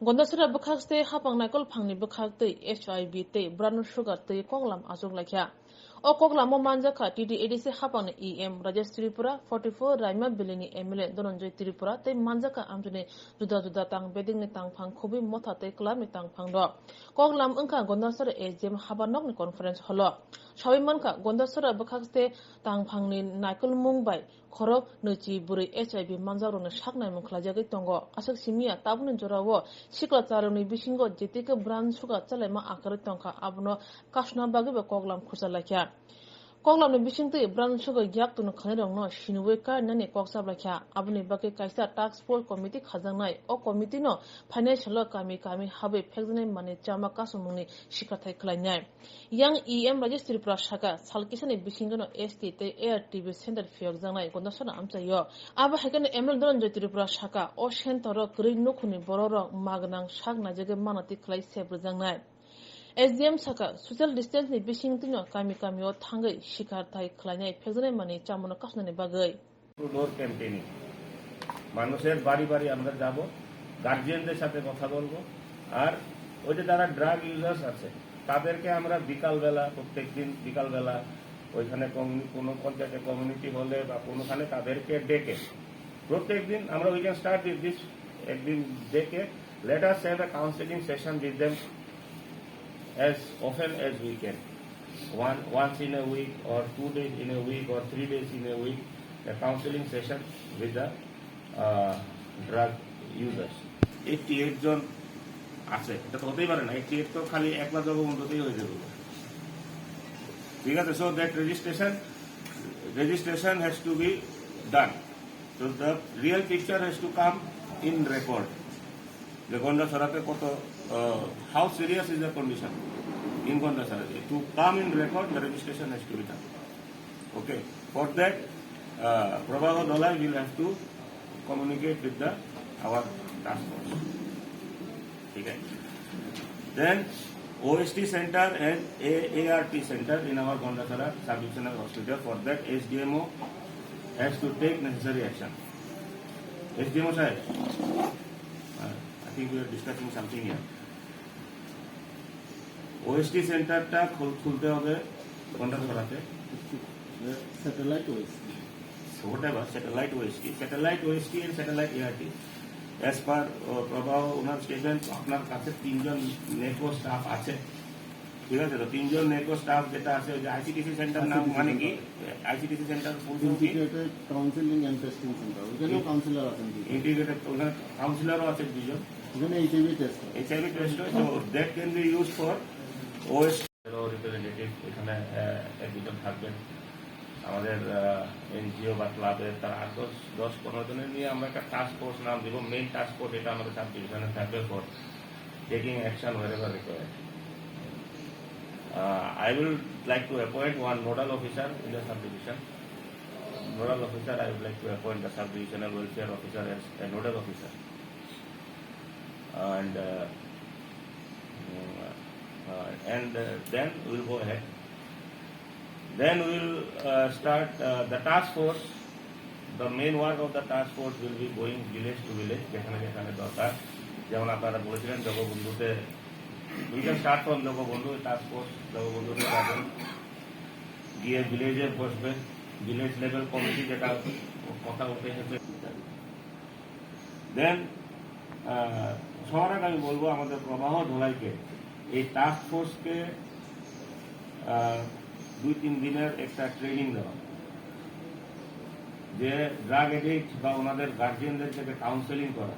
Gondasura Bukhakste Hapang Nakol Pangni Bukhakte HIV te Branu Sugar te Konglam Azung Lakya. O Koglam Manjaka TD ADC Hapang EM Rajesh Tripura 44 Raima Bilini Emile Dononjoy Tripura te Manjaka Amjune Juda Juda Tang Beding ni Tang Pang Kobi Mota te Klam ni Tang Pang Do. Koglam Unka Gondasura AGM Habanok ni Conference Holo. Shawimanka Gondasura Bukhakste Tang Pang ni Nakol Mumbai Koro Nuchi Buri HIV Manjaro ni Shakna Muklajaga Tongo Asak Simia Tabun Jorawo Shikla Taroni Bishingo Jetika Brand Sugar Chalema Akaritonka Abno Kashna Bagabe Koglam Kusalakya. Koglam ni Bishingti Brand Sugar Yak to Kanong no Shinweka Nani Koksablakya Abuni Baki Kaisa Task Force Committee Kazanai O Committee no Financial Kami Habe Pexane Mani Chama Kasumuni Shikatai Klanyai. Young EM Registry Prashaka Salkisani Bishingo ST Air TV Center Fiogzanai Gondasana Amsayo Aba Hakan Emil Don Jotri Prashaka O Shentoro Green Nukuni Bororo Magnang Shagna Jaga Manati Klai Sebrzanai. SDM Saka social distance ni Bishingtino Kami O Tangai Shikar Tai Klanyai Pexane Mani Chamono Kasnani Bagay. Door campaigning মানুষের বাড়ি বাড়ি আমরা যাব গার্জিয়ানদের সাথে কথা বলবো আর ওই যে যারা ড্রাগ ইউজার্স আছে তাদেরকে আমরা বিকালবেলা প্রত্যেকদিন বিকালবেলা ওইখানে কোনো পঞ্চায়েতে কমিউনিটি হলে বা কোনোখানে তাদেরকে ডেকে প্রত্যেকদিন আমরা we can start with this একদিন ডেকে let us have a counselling session with them as often as we can once in a week or 2 days in a week or 3 days in a week a counseling session with the drug users 88 জন আছে এটা তো হতেই পারে না 88 তো খালি একলা জগবন্ধুতেই হয়ে যাবে ঠিক আছে so that registration has to be done so the real picture has to come in record the Gondasaraতে কত how serious is the condition in Gondasara to come in record the registration has to be done okay for that Prabhakar Dholai will have to communicate with our task force. Okay. Then OST center and AART center in our Gondasara sub-divisional hospital. For that SDMO has to take necessary action. SDMO sir, I think we are discussing something here. OST center ta খুলতে হবে Gondasaraতে satellite OST. whatever satellite OST and satellite ART as per Prabhav owner statement আপনার কাছে 3 জন নেটও staff আছে ঠিক আছে তো 3 জন নেটও staff যেটা আছে ওই যে আইসিটিসি সেন্টার নাম মানে কি আইসিটিসি সেন্টার ফুল ফর্ম কি integrated counselling and testing centre ওখানে কাউন্সিলর আছেন ইন্টিগ্রেটেড ওখানে কাউন্সিলরও আছে দুজন ওখানে HIV test so that can be used for OST representative এখানে একজন থাকবেন আমাদের এনজিও বা ক্লাবের তার 10-15 জনের নিয়ে আমরা একটা টাস্ক ফোর্স নাম দিব মেইন টাস্ক ফোর্স এটা আমাদের সাব ডিভিশনে থাকবে for taking action wherever required I will like to appoint one nodal officer in the subdivision nodal officer I would like to appoint the sub-divisional welfare officer as a nodal officer and then we will go ahead. Then we will start the task force. The main work of the task force will be going village to village. যেখানে যেখানে দরকার যেমন আপনারা বলেছিলেন জগবন্ধুতে we can start from Jagabandhu task force জগবন্ধুতে যাবেন গিয়ে ভিলেজে বসবে village level committee যেটা কথা উঠে এসেছে দেন সবার আগে আমি বলবো আমাদের প্রবাহ ধোলাইকে এই টাস্ক ফোর্সকে 2-3 দিনের একটা ট্রেনিং দেওয়া যে ড্রাগ এডিক্ট বা ওনাদের গার্জিয়ানদের থেকে কাউন্সেলিং করা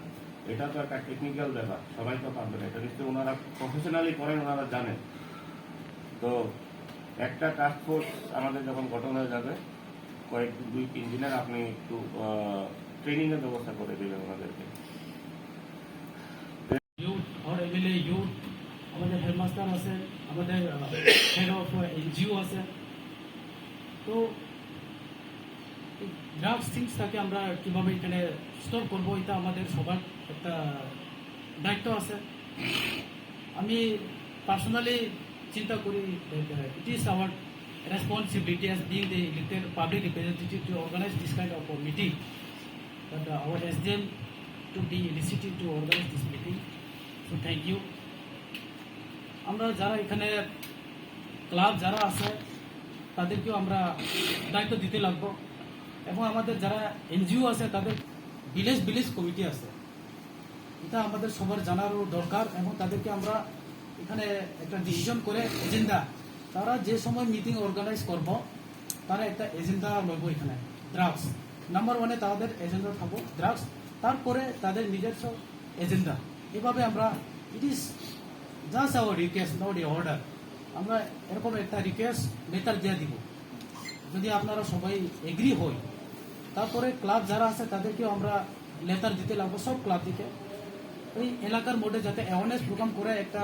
এটা তো একটা টেকনিক্যাল ব্যাপার সবাই তো পারবে না এটা নিশ্চয়ই ওনারা প্রফেশনালি করেন ওনারা জানেন তো একটা টাস্ক ফোর্স আমাদের যখন গঠন হয়ে যাবে কয়েক 2-3 দিনের আপনি একটু ট্রেনিং এর ব্যবস্থা করে দেবেন ওনাদেরকে ইউথ আর এমএলএ ইউথ আমাদের হেডমাস্টার আছে আমাদের হেড অফ এনজিও আছে তো ড্রাগস থিংসটাকে আমরা কীভাবে এখানে স্টোর করবো এটা আমাদের সবার একটা দায়িত্ব আছে আমি পার্সোনালি চিন্তা করি it is our responsibility as being the elected public representative to organise this kind of meeting but our SDM took the initiative to organize this meeting. Thank you. আমরা যারা এখানে ক্লাব যারা আছে তাদেরকেও আমরা দায়িত্ব দিতে লাগবো, এবং আমাদের যারা এনজিও আছে তাদের ভিলেজ কমিটি আছে, এটা আমাদের সবার জানারও দরকার, এবং তাদেরকে আমরা এখানে একটা ডিসিশন করে এজেন্ডা, তারা যে সময় মিটিং অর্গানাইজ করব তারা একটা এজেন্ডা লইব। এখানে ড্রাগস নাম্বার 1-এ তাদের এজেন্ডা থাকবো ড্রাগস, তারপরে তাদের নিজস্ব এজেন্ডা। এভাবে আমরা, it is just our request, not a order. আমরা এরকম একটা রিকোয়েস্ট লেটার দিয়ে দিব, যদি আপনারা সবাই এগ্রি হই। তারপরে ক্লাব যারা আছে তাদেরকেও আমরা লেটার দিতে লাগবো, সব ক্লাব থেকে ওই এলাকার মধ্যে যাতে অ্যাওয়ারনেস প্রোগ্রাম করে একটা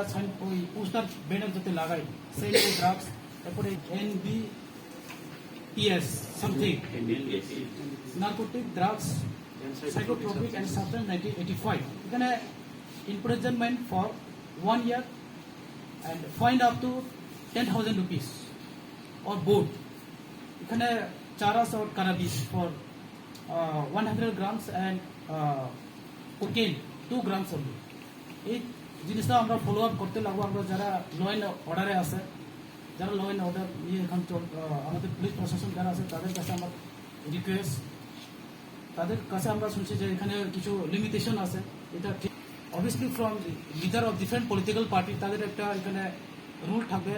ওই পোস্টার ব্যানার যাতে লাগাই, সেই ড্রাগস, তারপরে NBPS something, narcotic drugs psychotropic and substance 1985, এখানে imprisonment for 1 year and fine up to 10,000 rupees or both. এখানে charas or cannabis for 100 grams and cocaine 2 grams only. এই জিনিসটা আমরা ফলো আপ করতে লাগবো। আমরা যারা ল অ্যান্ড অর্ডারে আছে, যারা ল অ্যান্ড অর্ডার নিয়ে এখন আমাদের পুলিশ প্রশাসন যারা আছে তাদের কাছে আমার রিকোয়েস্ট, তাদের কাছে আমরা শুনছি যে এখানে কিছু লিমিটেশন আছে, এটা ঠিক। Obviously from leader of different political party তাদের একটা এখানে রুল থাকবে,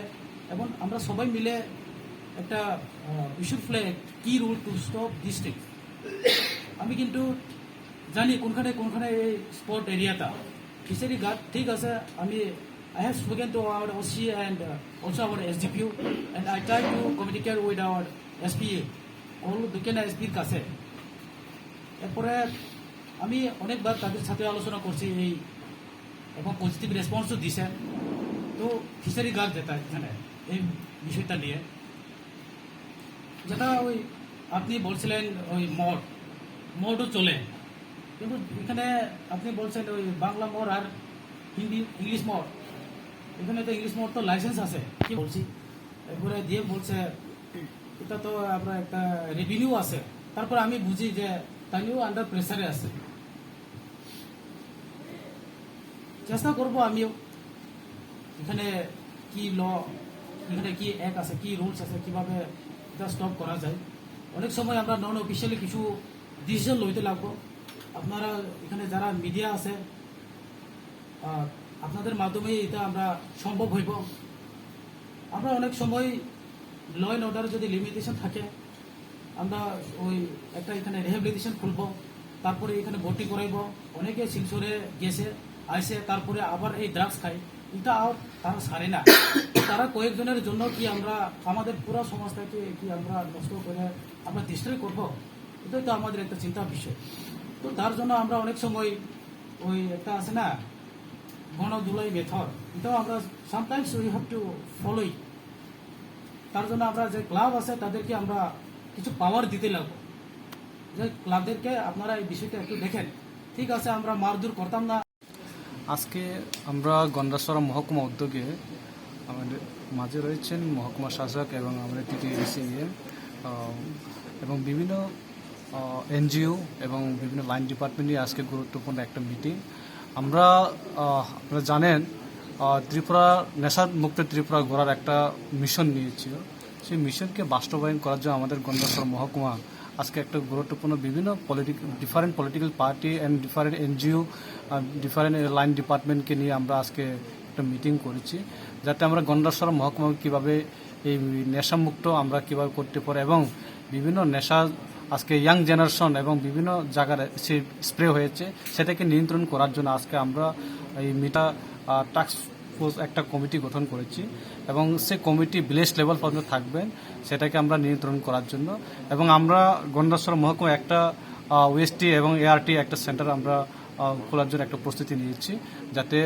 এবং আমরা সবাই মিলে একটা উই শুড প্লে কি rule to stop this thing. আমি কিন্তু জানি কোনখানে এই স্পট এরিয়াটা ফিশারি গার্ড, ঠিক আছে। আমি I have spoken to our OC and also our SDPU, and I try to communicate with our SPA, all দুকেনা SPর কাছে। এরপরে আমি অনেকবার তাদের সাথে আলোচনা করছি এই, এবং পজিটিভ রেসপন্সও দিছে। তো ফিশারি গার্ড যেটা এখানে এই বিষয়টা নিয়ে, যেটা ওই আপনি বলছিলেন ওই মদও চলে, কিন্তু এখানে আপনি বলছেন ওই বাংলা মদ আর ইংলিশ মদ, এখানে তো ইংলিশ মদ তো লাইসেন্স আছে, কি বলছি। এরপরে দিয়ে বলছে এটা তো আপনার একটা রেভিনিউ আছে, তারপরে আমি বুঝি যে তাইও আন্ডার প্রেসারে আছে। চেষ্টা করবো আমিও এখানে কি ল, এখানে কি অ্যাক্ট আছে, কি রুলস আছে, কিভাবে এটা স্টপ করা যায়। অনেক সময় আমরা নন অফিসিয়ালি কিছু ডিসিশন লইতে লাগবো। আপনারা এখানে যারা মিডিয়া আছে, আপনাদের মাধ্যমে এটা আমরা সম্ভব হইব। আমরা অনেক সময় ল অ্যান্ড অর্ডার যদি লিমিটেশন থাকে, আমরা ওই একটা এখানে রিহ্যাবিলিটেশন খুলবো, তারপরে এখানে ভর্তি করাইব। অনেকে শিলচরে গেছে আইসে, তারপরে আবার এই ড্রাগস খায়, এটা আর তারা সারে না। তারা কয়েকজনের জন্য কি আমরা আমাদের পুরো সমাজটাকে কি আমরা নষ্ট করে আমরা ডিস্ট্রয় করবো? এটাই তো আমাদের একটা চিন্তার বিষয়। তো তার জন্য আমরা অনেক সময় ওই একটা আছে না গণদুলাই মেথড, এটাও আমরা sometimes we have to follow ইট। তার জন্য আমরা যে ক্লাব আছে তাদেরকে আমরা কিছু পাওয়ার দিতে লাগবো, যে ক্লাবদেরকে আপনারা এই বিষয়টা একটু দেখেন, ঠিক আছে আমরা মারধর করতাম না। আজকে আমরা গন্ডাছড়া মহকুমা উদ্যোগে আমাদের মাঝে রয়েছেন মহকুমা শাসক এবং আমাদের TTADCA এবং বিভিন্ন এনজিও এবং বিভিন্ন লাইন ডিপার্টমেন্ট নিয়ে আজকে গুরুত্বপূর্ণ একটা মিটিং। আপনারা জানেন ত্রিপুরা নেশা মুক্ত ত্রিপুরা গড়ার একটা মিশন নিয়েছিল। সেই মিশনকে বাস্তবায়ন করার জন্য আমাদের গন্ডাছড়া মহকুমা আজকে একটা গুরুত্বপূর্ণ বিভিন্ন different political party and different NGO, different line ডিপার্টমেন্টকে নিয়ে আমরা আজকে একটা মিটিং করেছি, যাতে আমরা গন্ডাছড়া মহকুমা কীভাবে এই নেশামুক্ত আমরা কীভাবে করতে পারি, এবং বিভিন্ন নেশা আজকে ইয়াং জেনারেশন এবং বিভিন্ন জায়গায় সে স্প্রে হয়েছে, সেটাকে নিয়ন্ত্রণ করার জন্য আজকে আমরা এই টাস্ক ফোর্স একটা কমিটি গঠন করেছি, এবং সে কমিটি ভিলেজ লেভেল পর্যন্ত থাকবেন সেটাকে আমরা নিয়ন্ত্রণ করার জন্য। এবং আমরা গন্ডাছড়া মহকুমা একটা ওএসটি এবং ART একটা সেন্টার আমরা খোলার জন্য একটা প্রস্তুতি নিয়েছি, যাতে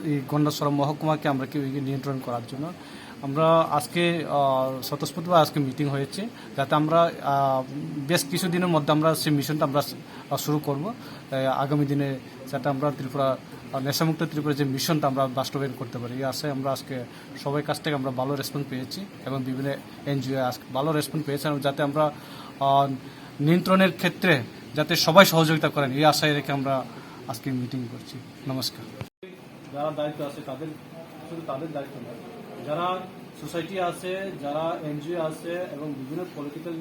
এই গন্ডাছড়া মহকুমাকে আমরা নিয়ন্ত্রণ করার জন্য। আমরা আজকে স্বতঃস্ফূর্তভাবে আজকে মিটিং হয়েছে, যাতে আমরা বেশ কিছুদিনের মধ্যে আমরা সেই মিশনটা আমরা শুরু করব। আগামী দিনে যাতে আমরা ত্রিপুরা নেশামুক্ত ত্রিপুরা যে মিশনটা আমরা বাস্তবায়ন করতে পারি, এই আশায় আমরা আজকে সবাই কাছ থেকে আমরা ভালো রেসপন্স পেয়েছি, এবং বিভিন্ন এনজিও আজকে ভালো রেসপন্স পেয়েছে, যাতে আমরা নিয়ন্ত্রণের ক্ষেত্রে যাতে সবাই সহযোগিতা করেন, এই আশায় রেখে আমরা আজকে মিটিং করছি। নমস্কার। যারা দায়িত্ব আছে তাদের শুধু তাদের দায়িত্ব নয়, যারা সোসাইটি আছে, যারা এনজিও আছে এবং বিভিন্ন পলিটিক্যাল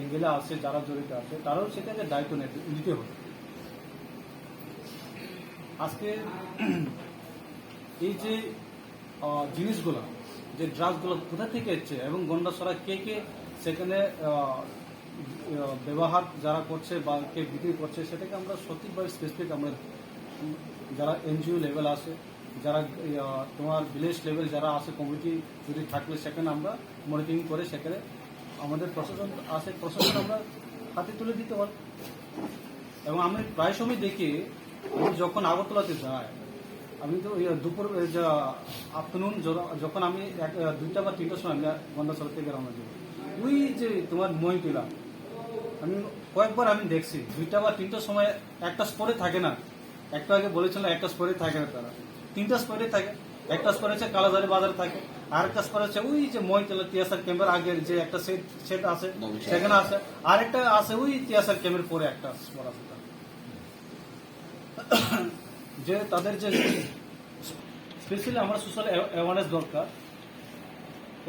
এঙ্গেলে আছে, যারা জড়িত আছে, তারাও সেটাকে দায়িত্ব নিতে হবে। আজকে এই যে জিনিসগুলো, যে ড্রাগসগুলো কোথা থেকে এসছে এবং গন্ডাছড়া কে কে সেখানে ব্যবহার যারা করছে বা কে বিক্রি করছে, সেটাকে আমরা সঠিকভাবে স্পেসিফিক আমরা যারা এনজিও লেভেল আছে, যারা তোমার ভিলেজ লেভেল যারা আছে, কমিটি যদি থাকলে সেখানে আমরা মনিটরিং করে সেখানে আমাদের প্রশাসন আছে, প্রশাসন আমরা হাতে তুলে দিতে পারি। এবং আমি প্রায় সময় দেখি, আমি যখন আগরতলাতে যাই, আমি তো দুপুর আফটারনুন যখন আমি 2টা বা 3টার সময় আমি গন্ডাছড়া থেকে রওনা দিব, ওই যে তোমার মহিলা আমি কয়েকবার আমি দেখছি 2টা বা 3টার সময় একটা স্পটে থাকে না। একটু আগে বলেছিল একটা স্পটে থাকে না, তারা 3টা স্পটে থাকে। একটা স্পট হচ্ছে কালাজারি বাজারে থাকে, আর একটা স্পট হচ্ছে ওই যে মহিলা টিএসআর ক্যাম্পের আগে যে একটা সেট আছে সেখানে আছে, আর একটা আছে ওই টিএসআর ক্যাম্পের পরে একটা স্পট আছে। যে তাদের যে স্পেশালি আমরা সোশ্যাল অ্যাওয়ারনেস দরকার।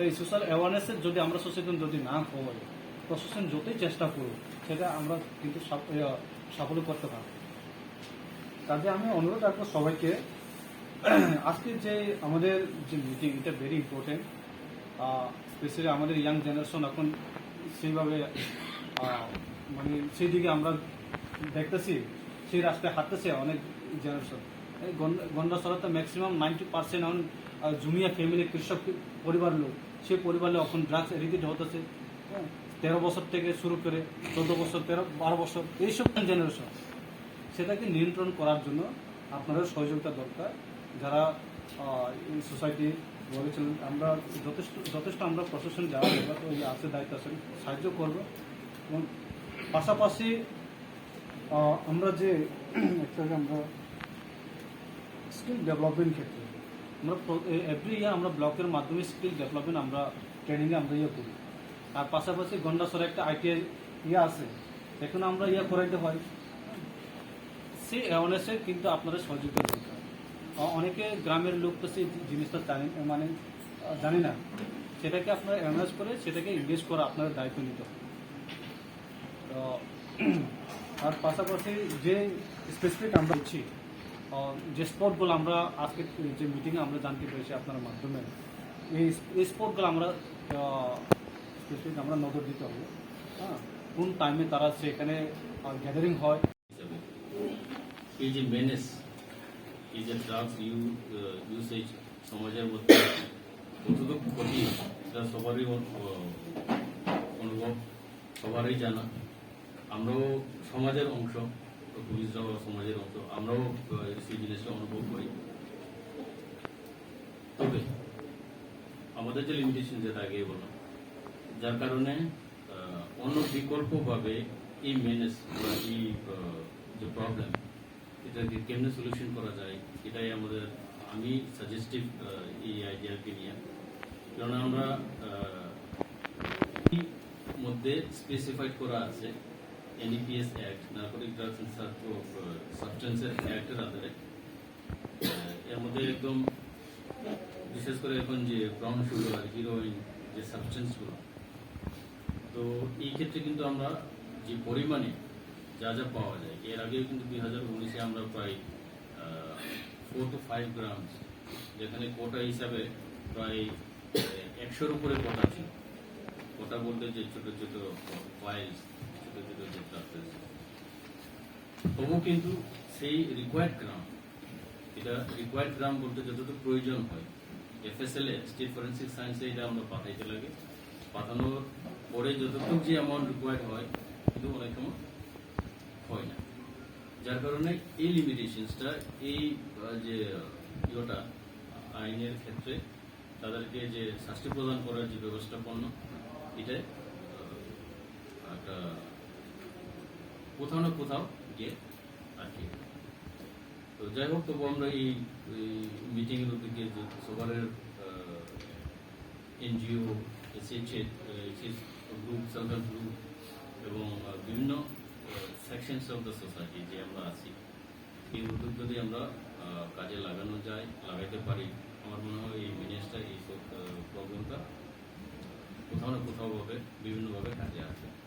এই সোশ্যাল অ্যাওয়ারনেসের যদি আমরা সচেতন যদি না হই, প্রশাসন যতই চেষ্টা করুক সেটা আমরা কিন্তু সাফল্য করতে পারব। কাজে আমি অনুরোধ রাখবো সবাইকে, আজকে যে আমাদের যে মিটিং, এটা ভেরি ইম্পর্টেন্ট। স্পেশালি আমাদের ইয়াং জেনারেশন এখন সেইভাবে মানে সেই দিকে আমরা দেখতেছি, সেই রাস্তায় হাঁটতেছে অনেক জেনারেশন। এই গন্ডাছড়াতে ম্যাক্সিমাম 90% এখন জুমিয়া ফ্যামিলি কৃষক পরিবার লোক, সেই পরিবারে এখন ড্রাগস এডিক্টেড হতেছে। 13 বছর থেকে শুরু করে 14 বছর, 12 বছর, এইসব জেনারেশন। সেটাকে নিয়ন্ত্রণ করার জন্য আপনাদের সহযোগিতা দরকার। যারা এই সোসাইটি বলেছিলেন, আমরা যথেষ্ট আমরা প্রশাসন যারা আছে দায়িত্ব আছেন সাহায্য করব। এবং পাশাপাশি আমরা যে আমরা স্কিল ডেভেলপমেন্ট ক্ষেত্রে আমরা এভরি ইয়ার আমরা ব্লকের মাধ্যমে স্কিল ডেভেলপমেন্ট আমরা ট্রেনিংয়ে আমরা করি। আর পাশাপাশি গন্ডাছড়া একটা ITI আছে, এখানে আমরা করাইতে হয়। সেই অ্যাওয়ারনেসে কিন্তু আপনাদের সহযোগিতা দরকার। অনেকে গ্রামের লোক তো সেই জিনিসটা জানি না, সেটাকে আপনারা অ্যাওয়ারনেস করে সেটাকে এনগেজ করা আপনাদের দায়িত্ব নিতে হবে। তো আর পাশাপাশি যে স্পেসিফিক আমরা হচ্ছি যে স্পটগুলো আমরা আজকে যে মিটিংয়ে আমরা জানতে পেরেছি আপনার মাধ্যমে, এই স্পটগুলো আমরা স্পেসিফিক আমরা নজর দিতে হবে। হ্যাঁ, কোন টাইমে তারা সেখানে গ্যাদারিং হয়। এই যে মেনেস, এই যে ড্রাগস ইউসেজ সমাজের মধ্যে কতটুকু ক্ষতি, এটা সবারই অনুভব, সবারই জানা। আমরাও সমাজের অংশ, পুলিশরাও সমাজের অংশ, আমরাও সেই জিনিসটা অনুভব করি। তবে আমাদের যে লিমিটেশন, যেটা আগে বললাম, যার কারণে অন্য বিকল্পভাবে এই মেনেস বা এই যে প্রবলেম, এটাকে কেমনে সলিউশন করা যায়, এটাই আমাদের, আমি সাজেস্টিভ এই আইডিয়াকে নিয়ে। কারণ আমরা মধ্যে স্পেসিফাইড করা আছে NDPS act, narcotic drugs and সাবস্টেন্সের অ্যাক্টের আধারে। এর মধ্যে একদম বিশেষ করে এখন যে ব্রাউন সুগার, হিরোইন, যে সাবস্টেন্সগুলো, তো এই ক্ষেত্রে কিন্তু আমরা যে পরিমাণে যা যা পাওয়া যায়, এর আগেও কিন্তু 2019-এ আমরা প্রায় 4 to 5 গ্রামস, যেখানে কোটা হিসাবে প্রায় 100-এর উপরে কোটা ছিল। কোটা বলতে যে ছোট ছোট ফাইলস, ছোট ছোট যে ড্রাগস, তবু কিন্তু সেই রিকোয়ার্ড গ্রাম, এটা রিকোয়ার্ড গ্রাম বলতে যতটুকু প্রয়োজন হয়, FSL-এ স্টেট ফরেন্সিক সায়েন্সে এটা আমরা পাঠাইতে লাগে। পাঠানোর পরে যতটুকু যে অ্যামাউন্ট রিকোয়ার্ড হয়, কিন্তু অনেক সময় হয় না। যার কারণে এই লিমিটেশনসটা, এই যে আইনের ক্ষেত্রে তাদেরকে যে শাস্তি প্রদান করার যে ব্যবস্থাপনা, এটা একটা কোথাও না কোথাও গিয়ে আটকে। তো যাই হোক, তবু আমরা এই মিটিংয়ের উদ্যোগে যে সবার NGO, group, self help group এবং বিভিন্ন সেকশনস অফ দ্য সোসাইটি যে আমরা আছি, এই উদ্যোগ যদি আমরা কাজে লাগানো যায়, লাগাইতে পারি, আমার মনে হয় এই মিনিস্টার এই প্রবলেমটা কোথাও না কোথাও ভাবে বিভিন্নভাবে কাজে আসবে।